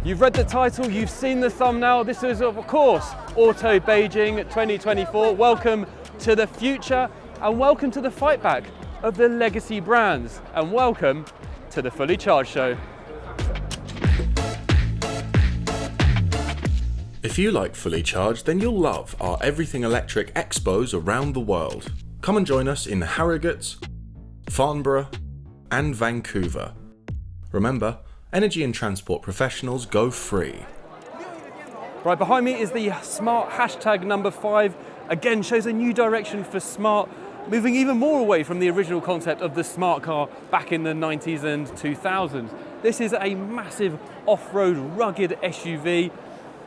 You've read the title, you've seen the thumbnail. This is, of course, Auto Beijing 2024. Welcome to the future and welcome to the fight back of the legacy brands. And welcome to the Fully Charged Show. If you like Fully Charged, then you'll love our Everything Electric expos around the world. Come and join us in Harrogate, Farnborough and Vancouver. Remember, energy and transport professionals go free. Right behind me is the smart hashtag number 5. Again, shows a new direction for smart, moving even more away from the original concept of the smart car back in the 90s and 2000s. This is a massive off-road rugged SUV.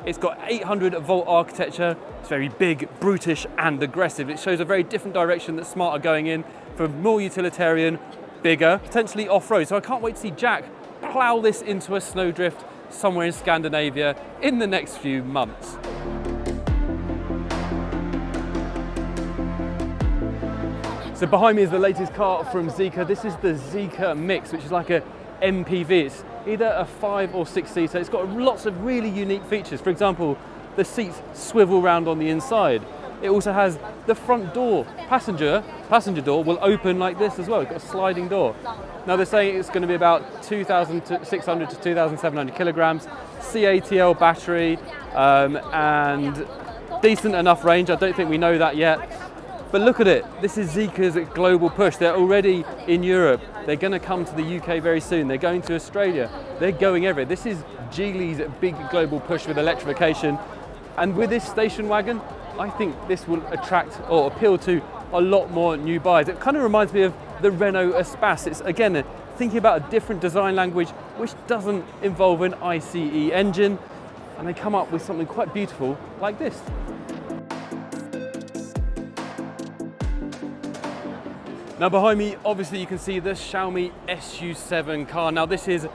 It's got 800 volt architecture. It's very big, brutish and aggressive. It shows a very different direction that smart are going in, for more utilitarian, bigger, potentially off-road. So I can't wait to see Jack plough this into a snowdrift somewhere in Scandinavia in the next few months. So behind me is the latest car from Zeekr. This is the Zeekr Mix, which is like a MPV. It's either a 5 or 6 seater. It's got lots of really unique features. For example, the seats swivel round on the inside. It also has the front door, passenger door will open like this as well. It's got a sliding door. Now they're saying it's going to be about 2,600 to 2,700 kilograms, CATL battery, and decent enough range. I don't think we know that yet. But look at it. This is Zeekr's global push. They're already in Europe. They're going to come to the UK very soon. They're going to Australia. They're going everywhere. This is Geely's big global push with electrification. And with this station wagon, I think this will attract or appeal to a lot more new buyers. It kind of reminds me of the Renault Espace. It's, again, thinking about a different design language which doesn't involve an ICE engine. And they come up with something quite beautiful like this. Now behind me, obviously you can see the Xiaomi SU7 car. Now this is a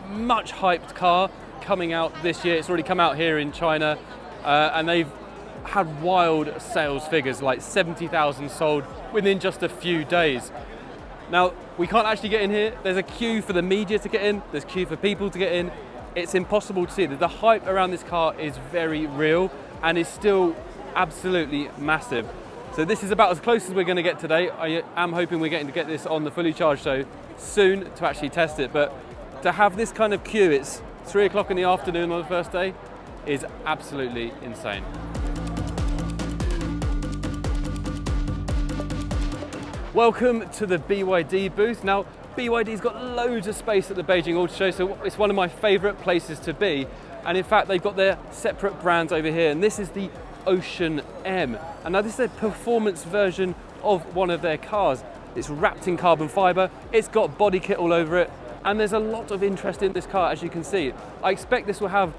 much hyped car coming out this year. It's already come out here in China and they've had wild sales figures, like 70,000 sold within just a few days. Now we can't actually get in here. There's a queue for the media to get in. There's a queue for people to get in. It's impossible to see. The hype around this car is very real and is still absolutely massive. So this is about as close as we're going to get today. I am hoping we're getting to get this on the Fully Charged Show soon to actually test it. But to have this kind of queue, it's 3 o'clock in the afternoon on the first day, is absolutely insane. Welcome to the BYD booth. Now, BYD's got loads of space at the Beijing Auto Show, so it's one of my favourite places to be. And in fact, they've got their separate brands over here, and this is the Ocean M. And now this is a performance version of one of their cars. It's wrapped in carbon fibre, it's got body kit all over it, and there's a lot of interest in this car, as you can see. I expect this will have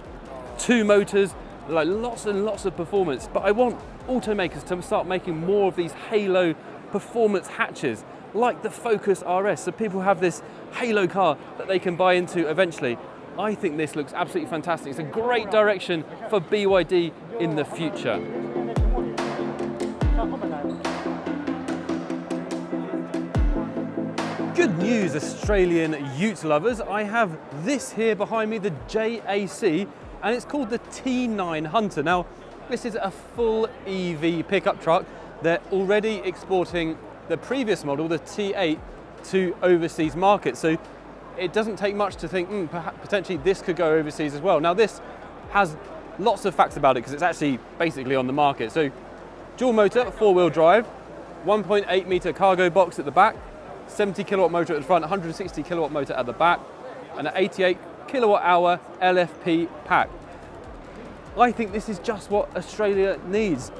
2 motors, like lots and lots of performance, but I want automakers to start making more of these halo performance hatches, like the Focus RS, so people have this halo car that they can buy into eventually. I think this looks absolutely fantastic. It's a great direction for BYD in the future. Good news, Australian ute lovers. I have this here behind me, the JAC, and it's called the T9 Hunter. Now, this is a full EV pickup truck. They're already exporting the previous model, the T8, to overseas markets. So it doesn't take much to think, potentially this could go overseas as well. Now this has lots of facts about it because it's actually basically on the market. So dual motor, 4-wheel drive, 1.8 meter cargo box at the back, 70 kilowatt motor at the front, 160 kilowatt motor at the back, and an 88 kilowatt hour LFP pack. I think this is just what Australia needs,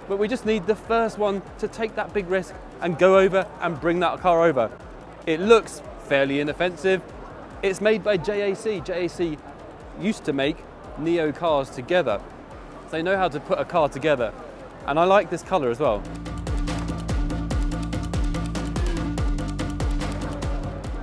but we just need the first one to take that big risk and go over and bring that car over. It looks fairly inoffensive. It's made by JAC. JAC used to make Neo cars together. So they know how to put a car together. And I like this colour as well.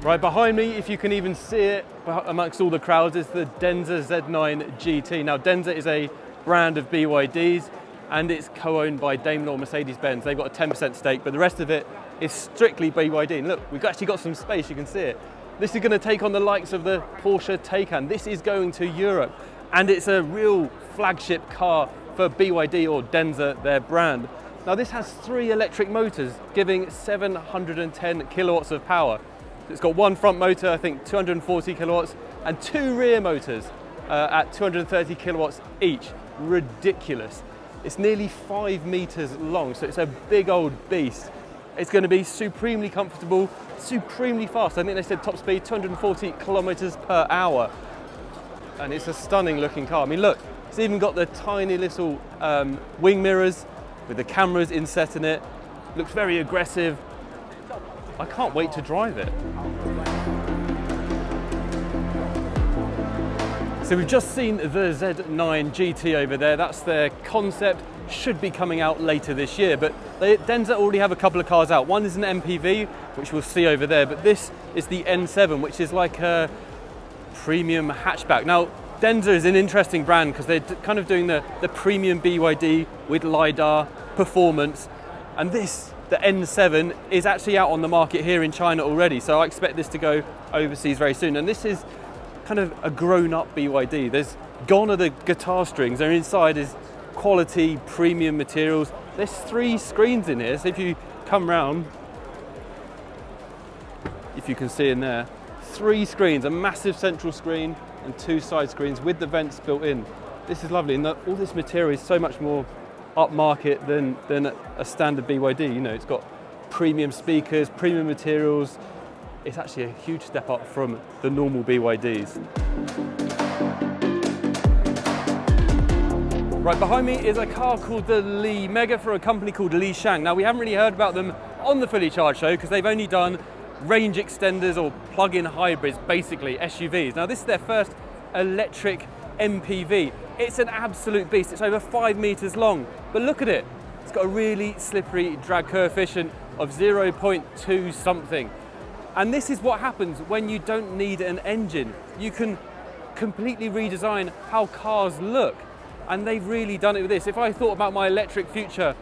Right behind me, if you can even see it amongst all the crowds, is the Denza Z9 GT. Now Denza is a brand of BYD's and it's co-owned by Daimler Mercedes-Benz. They've got a 10% stake, but the rest of it is strictly BYD. And look, we've actually got some space, you can see it. This is going to take on the likes of the Porsche Taycan. This is going to Europe, and it's a real flagship car for BYD, or Denza, their brand. Now this has 3 electric motors giving 710 kilowatts of power. It's got one front motor, I think 240 kilowatts, and 2 rear motors at 230 kilowatts each. Ridiculous. It's nearly 5 meters long, so it's a big old beast. It's going to be supremely comfortable, supremely fast. I think they said top speed 240 kilometers per hour. And it's a stunning looking car. I mean, look, it's even got the tiny little wing mirrors with the cameras inset in it. Looks very aggressive. I can't wait to drive it. So we've just seen the Z9 GT over there. That's their concept. Should be coming out later this year, but Denza already have a couple of cars out. One is an MPV, which we'll see over there, but this is the N7, which is like a premium hatchback. Now, Denza is an interesting brand because they're kind of doing the premium BYD with LiDAR performance, and this, the N7, is actually out on the market here in China already, so I expect this to go overseas very soon. And this is kind of a grown-up BYD. There's gone are the guitar strings, and inside is quality premium materials. There's 3 screens in here, so if you come round, if you can see in there, 3 screens, a massive central screen and 2 side screens with the vents built in. This is lovely, and all this material is so much more upmarket than a standard BYD. You know, it's got premium speakers, premium materials. It's actually a huge step up from the normal BYDs. Right behind me is a car called the Li Mega for a company called Li Shang. Now we haven't really heard about them on the Fully Charged show because they've only done range extenders or plug-in hybrids, basically SUVs. Now this is their first electric MPV. It's an absolute beast. It's over 5 meters long, but look at it. It's got a really slippery drag coefficient of 0.2 something. And this is what happens when you don't need an engine. You can completely redesign how cars look. And they've really done it with this. If I thought about my electric future,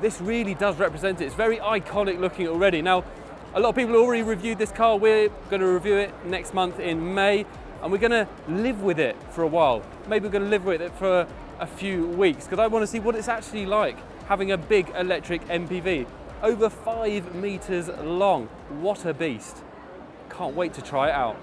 this really does represent it. It's very iconic looking already. Now, a lot of people already reviewed this car. We're going to review it next month in May, and we're going to live with it for a while. Maybe we're going to live with it for a few weeks, because I want to see what it's actually like having a big electric MPV. Over 5 meters long. What a beast. Can't wait to try it out.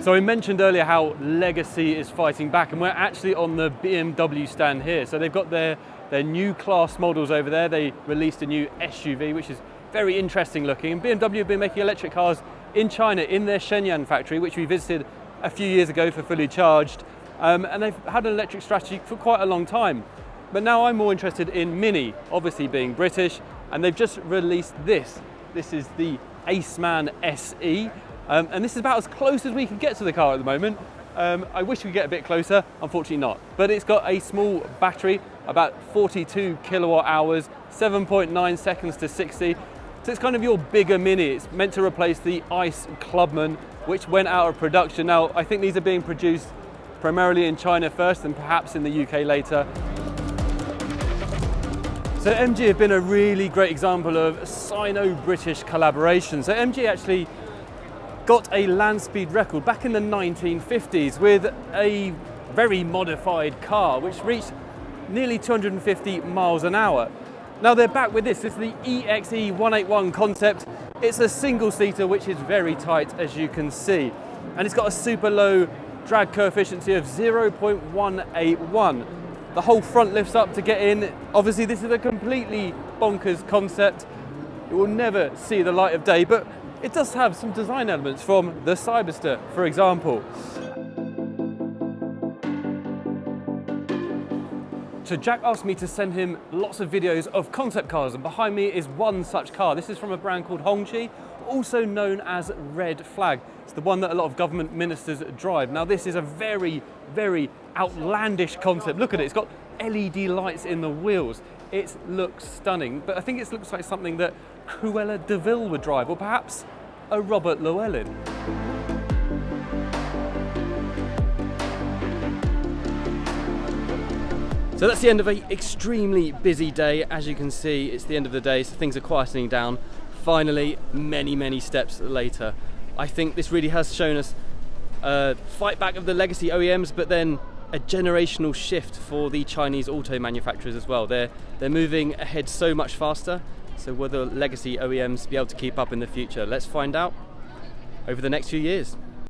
So I mentioned earlier how Legacy is fighting back, and we're actually on the BMW stand here. So they've got their new class models over there. They released a new SUV, which is very interesting looking. And BMW have been making electric cars in China in their Shenyang factory, which we visited a few years ago for Fully Charged. And they've had an electric strategy for quite a long time. But now I'm more interested in Mini, obviously being British, and they've just released this. This is the Aceman SE, and this is about as close as we can get to the car at the moment. I wish we could get a bit closer, unfortunately not. But it's got a small battery, about 42 kilowatt hours, 7.9 seconds to 60. So it's kind of your bigger Mini. It's meant to replace the ICE Clubman, which went out of production. Now, I think these are being produced primarily in China first and perhaps in the UK later. So MG have been a really great example of Sino-British collaboration. So MG actually got a land speed record back in the 1950s with a very modified car, which reached nearly 250 miles an hour. Now they're back with this. This is the EXE 181 concept. It's a single-seater, which is very tight, as you can see. And it's got a super low drag coefficient of 0.181. The whole front lifts up to get in. Obviously, this is a completely bonkers concept. It will never see the light of day, but it does have some design elements from the Cyberster, for example. So Jack asked me to send him lots of videos of concept cars, and behind me is one such car. This is from a brand called Hongqi, also known as Red Flag. It's the one that a lot of government ministers drive. Now this is a very, very outlandish concept. Look at it, it's got LED lights in the wheels. It looks stunning, but I think it looks like something that Cruella de Vil would drive, or perhaps a Robert Llewellyn. So that's the end of an extremely busy day. As you can see, it's the end of the day, so things are quietening down. Finally, many steps later. I think this really has shown us a fight back of the legacy OEMs, but then a generational shift for the Chinese auto manufacturers as well. They're moving ahead so much faster, so will the legacy OEMs be able to keep up in the future? Let's find out over the next few years.